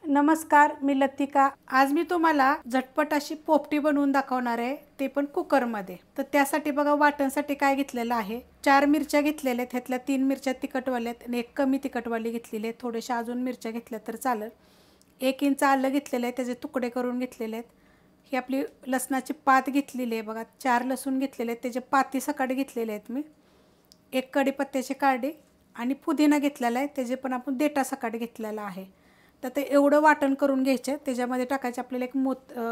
नमस्कार, मी लतिका। आज मी तुम्हाला झटपट अशी पोपटी बनवून दाखवणार आहे, ते पण कुकरमध्ये। तर त्यासाठी बघा वाटणसाठी काय घेतलेलं आहे। 4 मिरच्या घेतलेल्या आहेत, ह्यातल्या 3 मिरच्या तिखटवाल्या आहेत आणि 1 कमी तिखटवाली घेतलेली आहे। थोडेशा अजून मिरच्या घेतल्या तर चालेल। 1 इंच आलं घेतलेलं आहे, त्याचे तुकडे करून घेतलेले आहेत। ही आपली लसणाची पात घेतलेली आहे बघा, 4 लसूण घेतलेले आहेत, त्याचे पाती सकाळी घेतलेले आहेत मी। 1 कढीपत्त्याची काडी आणि पुदिना घेतलेला आहे, त्याचे पण आपण देठा सकाळी घेतलेला आहे। तर ते एवढं वाटण करून घ्यायचं, त्याच्यामध्ये टाकायचे आपल्याला एक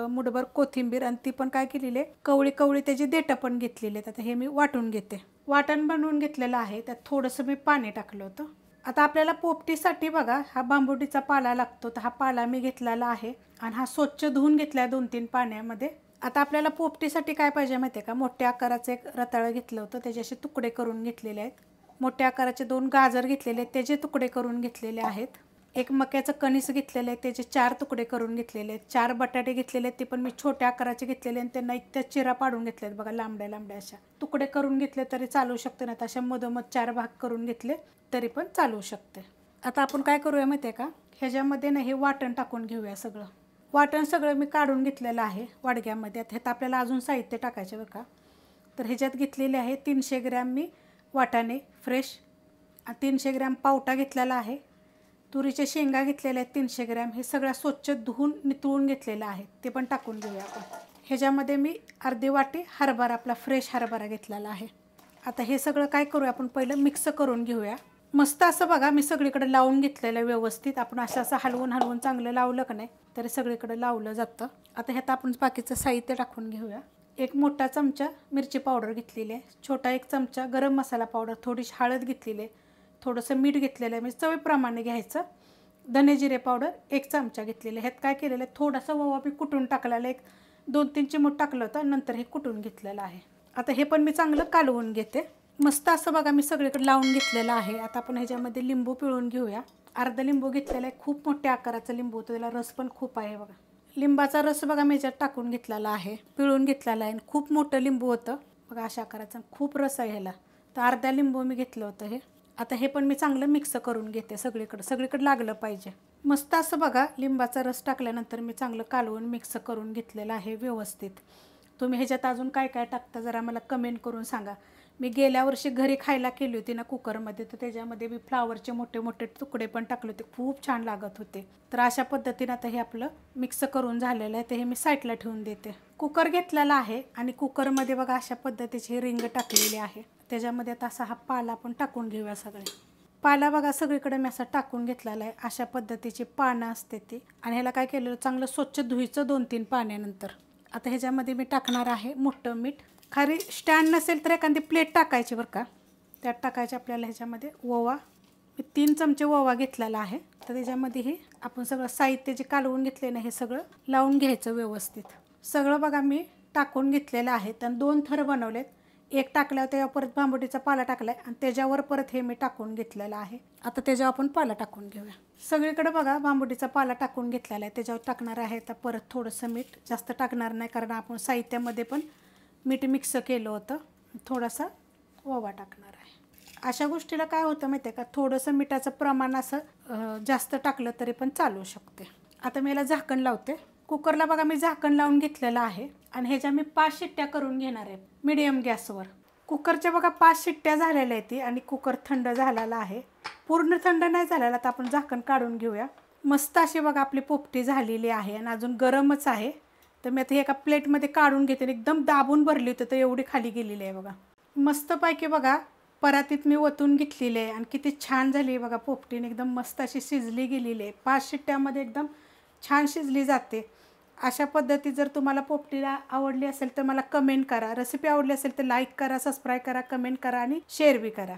मुठभर कोथिंबीर आणि ती पण काय केलेली आहे, कवळी कवळी त्याची देठं पण घेतलेली आहेत। आता हे मी वाटून घेते। वाटण बनवून घेतलेलं आहे, त्यात थोडंसं मी पाणी टाकलं होतं। आता आपल्याला पोपटीसाठी बघा हा बांबुडीचा पाला लागतो, तर हा पाला मी घेतलेला आहे आणि हा स्वच्छ धुवून घेतला 2-3 पाण्यामध्ये। आता आपल्याला पोपटीसाठी काय पाहिजे माहिती आहे का, मोठ्या आकाराचं एक रताळं घेतलं होतं, त्याचे असे तुकडे करून घेतलेले आहेत। मोठ्या आकाराचे 2 गाजर घेतलेले आहेत, त्याचे तुकडे करून घेतलेले आहेत। 1 मक्याचं कणीस घेतलेलं आहे, त्याचे 4 तुकडे करून घेतलेले आहेत। 4 बटाटे घेतलेले आहेत, ते पण मी छोट्या आकाराचे घेतलेले आणि त्यांना इतक्या चिरा पाडून घेतलेत बघा, लांबड्या लांबड्या अशा तुकडे करून घेतले तरी चालू शकते, ना तशा मधोमध 4 भाग करून घेतले तरी पण चालू शकते। आता आपण काय करूया माहिती आहे का, ह्याच्यामध्ये ना हे वाटण टाकून घेऊया। सगळं वाटण सगळं मी काढून घेतलेलं आहे वाडग्यामध्ये। आता ह्यात आपल्याला अजून साहित्य टाकायचे बरं का। तर ह्याच्यात घेतलेले आहे 300 ग्रॅम मी वाटाणे फ्रेश, 300 ग्रॅम पावटा घेतलेला आहे, तुरीचे शेंगा घेतलेले आहेत 300 ग्रॅम। हे सगळं स्वच्छ धुवून नितळून घेतलेलं आहे, ते पण टाकून घेऊया आपण। ह्याच्यामध्ये मी अर्धी वाटी हरभरा, आपला फ्रेश हरभरा घेतलेला आहे। आता हे सगळं काय करूया आपण, पहिलं मिक्स करून घेऊया मस्त असं बघा। मी सगळीकडे लावून घेतलेलं व्यवस्थित। आपण असं हलवून हलवून चांगलं लावलं का नाही तरी सगळीकडे लावलं जातं। आता ह्यात आपण बाकीचं साहित्य टाकून घेऊया। 1 मोठा चमचा मिरची पावडर घेतलेली आहे, छोटा 1 चमचा गरम मसाला पावडर, थोडीशी हळद घेतलेली आहे, थोडंसं मीठ घेतलेलं आहे, म्हणजे चवीप्रमाणे घ्यायचं। धने जिरे पावडर 1 चमचा घेतलेले। ह्यात काय केलेलं आहे, थोडासा ओवा मी कुटून टाकलेला, 1-2-3 चिमूट टाकलं होतं, नंतर हे कुटून घेतलेलं आहे। आता हे पण मी चांगलं कालवून घेते मस्त असं बघा। मी सगळीकडे लावून घेतलेलं आहे। आता आपण ह्याच्यामध्ये लिंबू पिळून घेऊया। अर्धा लिंबू घेतलेला आहे, खूप मोठ्या आकाराचा लिंबू होतं, त्याला रस पण खूप आहे बघा। लिंबाचा रस बघा मी ह्याच्यात टाकून घेतलेला आहे, पिळून घेतलेला आहे। खूप मोठं लिंबू होतं बघा, अशा आकाराचं, खूप रस आहे ह्याला, तर अर्धा लिंबू मी घेतलं होतं हे। आता हे पण मी चांगलं मिक्स करून घेते, सगळीकडे लागलं पाहिजे मस्त असं बघा। लिंबाचा रस टाकल्यानंतर मी चांगलं कालवून मिक्स करून घेतलेलं आहे व्यवस्थित। तुम्ही ह्याच्यात अजून काय काय टाकता जरा मला कमेंट करून सांगा। मी गेल्या वर्षी घरी खायला केली होती ना कुकरमध्ये, तर त्याच्यामध्ये मी फ्लावरचे मोठे मोठे तुकडे पण टाकले होते, खूप छान लागत होते। तर अशा पद्धतीने आता हे आपलं मिक्स करून झालेलं आहे, ते हे मी साईडला ठेवून देते। कुकर घेतलेला आहे आणि कुकरमध्ये बघा अशा पद्धतीची रिंग टाकलेली आहे। त्याच्यामध्ये आता असा हा पाला पण टाकून घेऊया। सगळे पाला बघा सगळीकडे मी असा टाकून घेतलेला आहे, अशा पद्धतीची पानं असते ती। आणि ह्याला काय केलेलं, चांगलं स्वच्छ धुईचं 2-3 पाण्यानंतर। आता ह्याच्यामध्ये मी टाकणार आहे मोठं मीठ। खाली स्टँड नसेल तर एखादी प्लेट टाकायची बरं का, त्यात टाकायचे आपल्याला। ह्याच्यामध्ये ओवा मी 3 चमचे ओवा घेतलेला आहे। तर त्याच्यामध्ये हे आपण सगळं साहित्य जे कालवून घेतले ना, हे सगळं लावून घ्यायचं व्यवस्थित। सगळं बघा मी टाकून घेतलेलं आहे, तर 2 थर बनवलेत। 1 टाकल्यावर त्याच्यावर परत बांबुडीचा पाला टाकलाय आणि त्याच्यावर परत हे मी टाकून घेतलेलं आहे। आता त्याच्यावर आपण पाला टाकून घेऊया। सगळीकडे बघा बांबुडीचा पाला टाकून घेतलेला आहे, त्याच्यावर टाकणार आहे आता परत थोडंसं मीठ। जास्त टाकणार नाही, कारण आपण साहित्यामध्ये पण मीठ मिक्स केलं होतं। थोडासा ओवा टाकणार आहे। अशा गोष्टीला काय होतं माहिती आहे का, थोडंसं मिठाचं प्रमाण असं जास्त टाकलं तरी पण चालू शकते। आता मी याला झाकण लावते। कुकरला बघा मी झाकण लावून घेतलेलं आहे आणि ह्याच्या मी 5 शिट्ट्या करून घेणार आहे मीडियम गॅसवर। कुकरच्या बघा 5 शिट्ट्या झालेल्या आहेत आणि कुकर थंड झालेला आहे, पूर्ण थंड नाही झालेला। तर आपण झाकण काढून घेऊया। मस्त अशी बघा आपली पोपटी झालेली आहे आणि अजून गरमच आहे। तर मी आता एका प्लेटमध्ये काढून घेते, एकदम दाबून भरली होती तर एवढी खाली गेलेली आहे बघा। मस्तपैकी बघा परातीत मी ओतून घेतलेली आहे आणि किती छान झाली आहे बघा पोपटीने, एकदम मस्त अशी शिजली गेलेली आहे। 5 शिट्ट्यामध्ये एकदम छान शिजली जाते। अशा पद्धती जर तुम्हाला पोपटीला आवडली असेल तर मला कमेंट करा। रेसिपी आवडली असेल तर लाईक करा, सबस्क्राईब करा, कमेंट करा आणि शेअर बी करा।